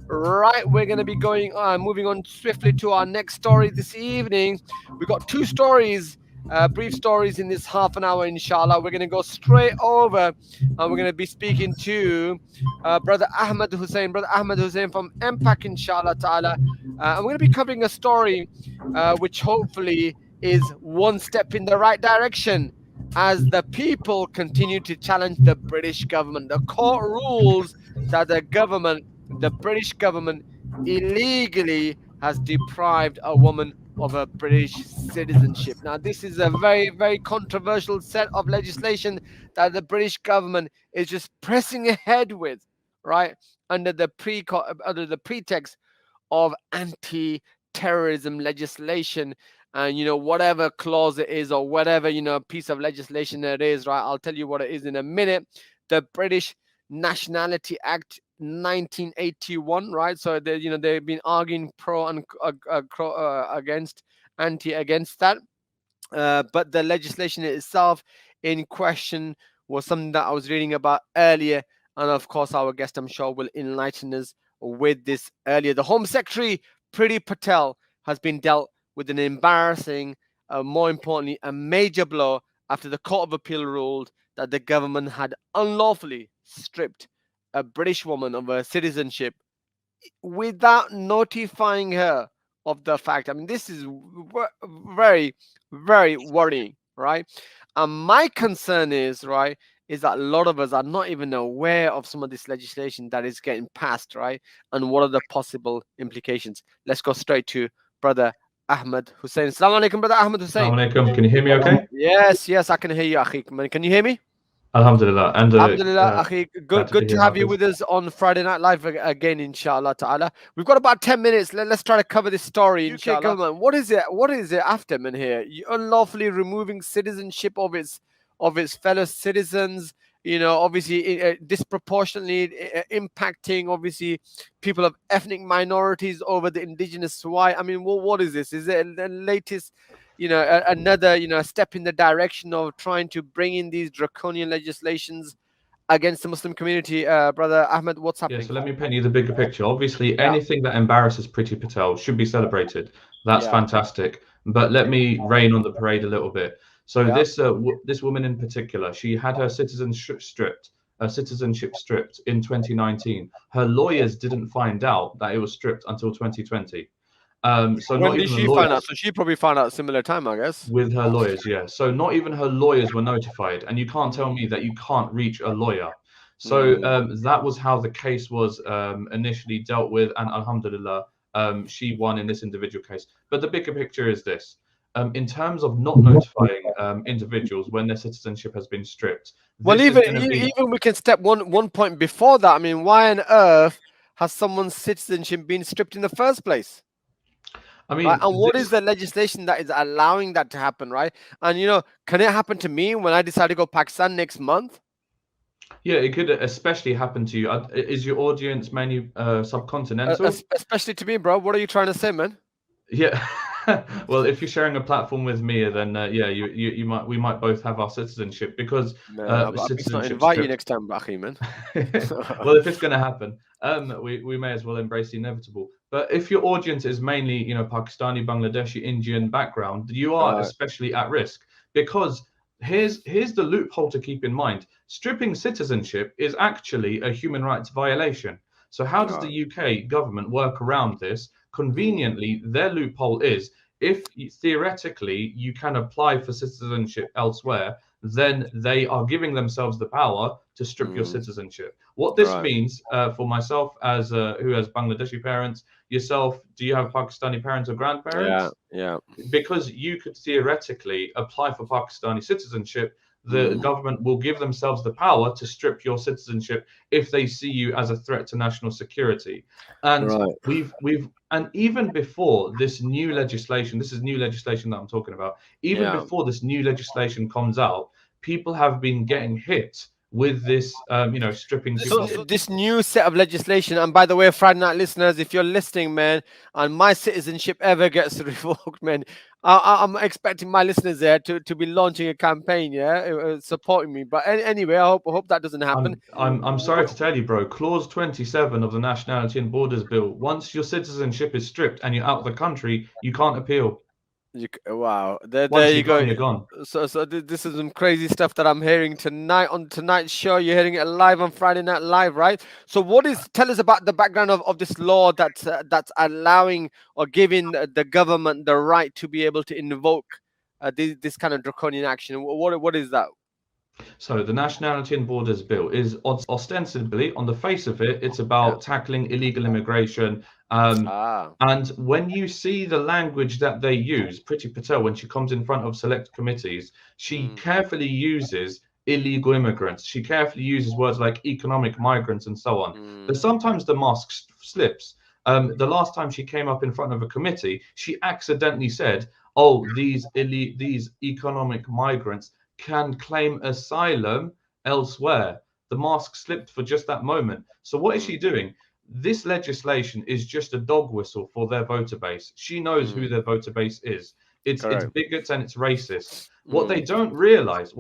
Right, we're going to be moving on swiftly to our next story this evening. We got two stories, brief stories in this half an hour, inshallah. We're going to go straight over and we're going to be speaking to Brother Ahmed Hussein from MPAC, inshallah ta'ala. And we're going to be covering a story which hopefully is one step in the right direction as the people continue to challenge the British government. The court rules that the British government illegally has deprived a woman of her British citizenship. Now, this is a very, very controversial set of legislation that the British government is just pressing ahead with, right? Under the pretext of anti-terrorism legislation, and whatever clause it is or whatever piece of legislation it is, right? I'll tell you what it is in a minute. The British Nationality Act 1981, right? So they've been arguing pro and against, anti against that. But the legislation itself in question was something that I was reading about earlier, and of course our guest, I'm sure, will enlighten us with this earlier. The Home Secretary Priti Patel has been dealt with an embarrassing, more importantly, a major blow after the Court of Appeal ruled that the government had unlawfully stripped a British woman of her citizenship without notifying her of the fact. I mean, this is very, very worrying, right? And my concern is, right, is that a lot of us are not even aware of some of this legislation that is getting passed, right? And what are the possible implications? Let's go straight to Brother Ahmed Hussein. Assalamu alaikum, Brother Ahmed Hussein. Assalamu alaikum. Can you hear me okay? Yes, yes, I can hear you, Akhi. Can you hear me? Alhamdulillah. And Alhamdulillah, Akhi. glad Good be to here, have you Hafiz. with us on Friday Night Live again, inshallah ta'ala. We've got about 10 minutes. Let's try to cover this story, inshallah. UK government, what is it after, man, here? You unlawfully removing citizenship of its fellow citizens, obviously disproportionately impacting, obviously, people of ethnic minorities over the indigenous white. I mean, what is this? Is it the latest another step in the direction of trying to bring in these draconian legislations against the Muslim community? Brother Ahmed, what's Yeah, happening? so let me paint you the bigger picture. Obviously, Yeah, anything that embarrasses Priti Patel should be celebrated. That's yeah, fantastic. But let me rain on the parade a little bit. So yeah. this woman in particular, she had her citizenship stripped in 2019. Her lawyers didn't find out that it was stripped until 2020. So When not did even the she find out? lawyers. So she probably found out similar time, I guess. With her lawyers, yeah. So not even her lawyers were notified, and you can't tell me that you can't reach a lawyer. So Mm. that was how the case was initially dealt with, and Alhamdulillah, she won in this individual case. But the bigger picture is this: in terms of not notifying individuals when their citizenship has been stripped, Well, this is going to be. even we can step one point before that. I mean, why on earth has someone's citizenship been stripped in the first place? I Right, mean, and what is this. the legislation that is allowing that to happen, right? And can it happen to me when I decide to go Pakistan next month? Yeah, it could especially happen to you. Is your audience mainly subcontinental? Especially to me, bro. What are you trying to say, man? Yeah. Well, if you're sharing a platform with me, then yeah, we might both have our citizenship because Man, I'll be not citizenship invite you stripped. next time, Akhi, man. Well, if it's going to happen, we may as well embrace the inevitable. But if your audience is mainly, Pakistani, Bangladeshi, Indian background, you are Right. especially at risk because here's the loophole to keep in mind. Stripping citizenship is actually a human rights violation. So how does the Right. UK government work around this? Mm. Conveniently, their loophole is if theoretically you can apply for citizenship elsewhere, then they are giving themselves the power to strip your Mm. citizenship. What this Right. means for myself, as who has Bangladeshi parents, yourself, do you have Pakistani parents or Yeah. grandparents? Yeah. Because you could theoretically apply for Pakistani citizenship, the Mm. government will give themselves the power to strip your citizenship if they see you as a threat to national security. And Right. and even before this new legislation, this is new legislation that I'm talking about, even Yeah. before this new legislation comes out, people have been getting hit with this, stripping This people. this new set of legislation, and by the way, Friday night listeners, if you're listening, man, and my citizenship ever gets revoked, man, I'm expecting my listeners there to be launching a campaign, yeah, supporting me. But anyway, I hope that doesn't happen. I'm sorry to tell you, bro. Clause 27 of the Nationality and Borders Bill. Once your citizenship is stripped and you're out of the country, you can't appeal. Wow, there Once you you're go. gone, you're gone. This is some crazy stuff that I'm hearing tonight on tonight's show. You're hearing it live on Friday Night Live, right? So tell us about the background of this law that's allowing or giving the government the right to be able to invoke this kind of draconian action. What is that? So the Nationality and Borders Bill is ostensibly, on the face of it, it's Yeah. about tackling illegal immigration. Ah. And when you see the language that they use, Priti Patel, when she comes in front of select committees, she Mm, carefully uses illegal immigrants. She carefully uses words like economic migrants and so on. But mm, sometimes the mask slips. The last time she came up in front of a committee, she accidentally said, "Oh, these economic migrants can claim asylum elsewhere." The mask slipped for just that moment. So what is mm, she doing? This legislation is just a dog whistle for their voter base. She knows who mm. their voter base is. It's Correct. bigots and it's racists. Mm, What they don't realize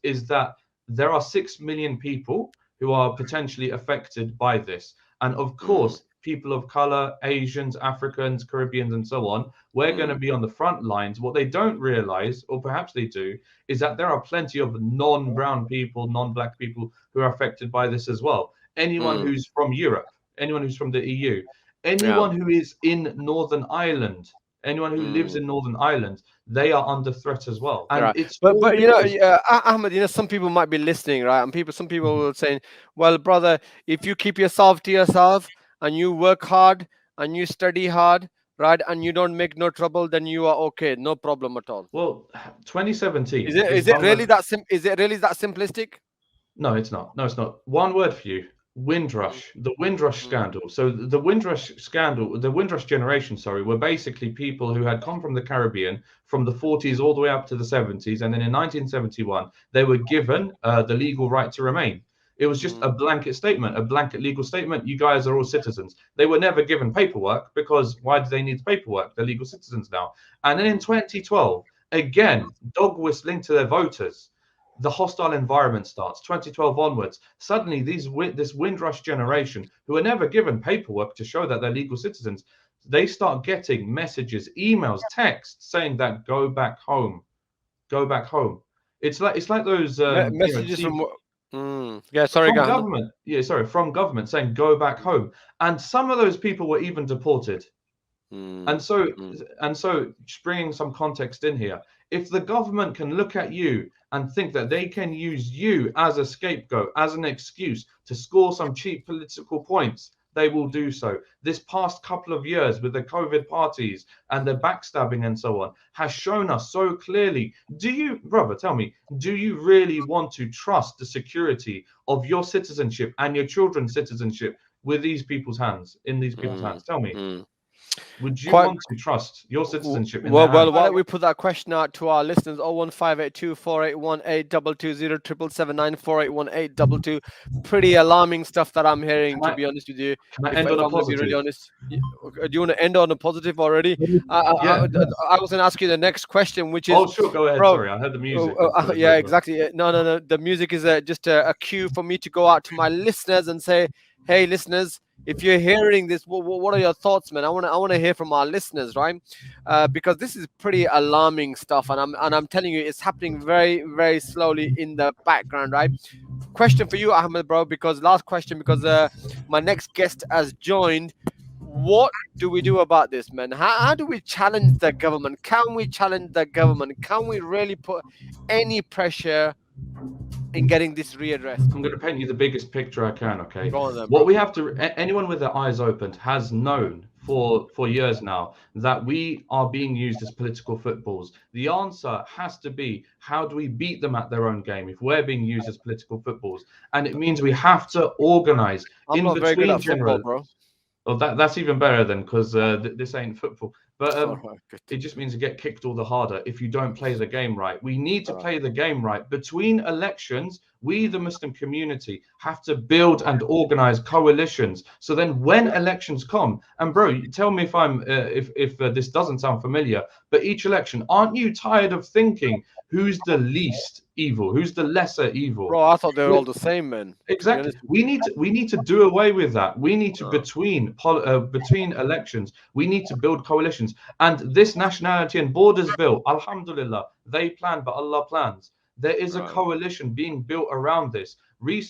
is that there are 6 million people who are potentially affected by this. And of mm, course, people of color, Asians, Africans, Caribbeans, and so on, we're going to mm, be on the front lines. What they don't realize, or perhaps they do, is that there are plenty of non-brown people, non-black people who are affected by this as well. Anyone mm. who's from Europe, anyone who's from the EU, Yeah. anyone who is in Northern Ireland, anyone who lives Mm. in Northern Ireland, they are under threat as well. And Right, it's all but because Ahmed, some people might be listening, right? And some people will saying, "Well, brother, if you keep yourself to yourself and you work hard and you study hard, right, and you don't make no trouble, then you are okay, no problem at all." well, Is 2017, it this is it really government. that simplistic? No, it's not. No, it's not. One word for you. Mm, Windrush, the Windrush mm, scandal. So the Windrush scandal, the Windrush generation, sorry, were basically people who had come from the Caribbean from the 40s all the way up to the 70s, and then in 1971 they were given the legal right to remain. It was just a mm, blanket statement, a blanket legal statement. You guys are all citizens. They were never given paperwork because why do they need paperwork? They're legal citizens now. And then in mm, 2012, again, dog whistling to their voters, the hostile environment starts 2012 onwards. Suddenly this Windrush generation who are never given paperwork to show that they're legal citizens, they start getting messages, emails, texts saying that go back home. It's like those messages from TV yeah. Sorry, from Ahmed. government, yeah, sorry, from government saying go back home, and some of those people were even deported. Mm, And so, mm, just bringing some context in here, if the government can look at you and think that they can use you as a scapegoat, as an excuse to score some cheap political points, they will do so. This past couple of years with the COVID parties and the backstabbing and so on has shown us so clearly. Do you, brother, tell me, do you really want to trust the security of your citizenship and your children's citizenship with these people's hands, in these people's mm, hands? Tell me. mm. Would you Quite want to trust your citizenship in Well, their hands? why don't we put that question out to our listeners? 01582 48182207948182. Pretty alarming stuff that I'm hearing, Can to I be honest with you. can I If end on a I'm going to be really positive? honest, okay, do you want to end on a positive already? Yeah. I was going to ask you the next question, which is, Oh, sure. Go ahead. bro. Sorry, I heard the music. I thought it was Yeah, over. exactly. No, no, no. The music is just a cue for me to go out to my listeners and say, "Hey, listeners, if you're hearing this, what are your thoughts, man? I want to hear from our listeners, right? Because this is pretty alarming stuff, and I'm telling you, it's happening very, very slowly in the background, right? Question for you, Ahmed, bro. Because last question, because my next guest has joined. What do we do about this, man? How do we challenge the government? Can we challenge the government? Can we really put any pressure in getting this readdressed? I'm going to paint you the biggest picture I can. Okay. Go on then, What bro. we have to, anyone with their eyes opened has known for years now that we are being used as political footballs. The answer has to be, how do we beat them at their own game if we're being used as political footballs? And it means we have to organize I'm in not very good between at football, general. bro. Well, that's even better then, because this ain't football. But All right, good. it just means you get kicked all the harder if you don't play the game right. We need to All right. play the game right. Between elections, We, the Muslim community, have to build and organize coalitions. So then, when elections come, and bro, you tell me if I'm if this doesn't sound familiar, but each election, aren't you tired of thinking who's the least evil, who's the lesser evil? Bro, I thought they were all the same, man. To be Exactly. honest with We you. need to do away with that. We need to Uh, between elections, we need to build coalitions. And this nationality and borders bill, Alhamdulillah, they plan, but Allah plans. There is a right. coalition being built around this.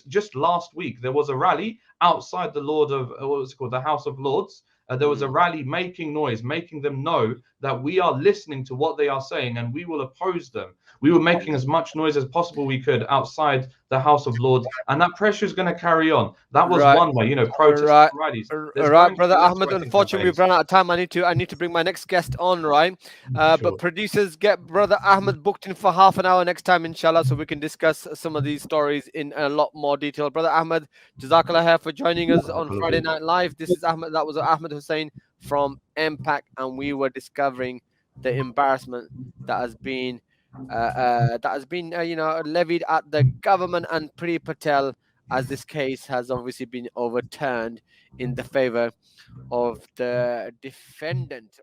Just last week, there was a rally outside the Lord of what was it called, the House of Lords. There was a Mm. rally making noise, making them know that we are listening to what they are saying and we will oppose them. We were making as much noise as possible we could outside the House of Lords, and that pressure is going to carry on. That was Right. one way, protests Right. and rallies. There's Right, going to brother be less Ahmed. writing Unfortunately, we've campaigns. run out of time. I need to bring my next guest on, right? But Sure. producers, get brother Ahmed booked in for half an hour next time, inshallah, so we can discuss some of these stories in a lot more detail. Brother Ahmed, Jazakallah khair for joining us on Friday Night Live. This is Ahmed. That was Ahmed Hussein from MPAC, and we were discovering the embarrassment that has been levied at the government and Pri Patel, as this case has obviously been overturned in the favor of the defendant.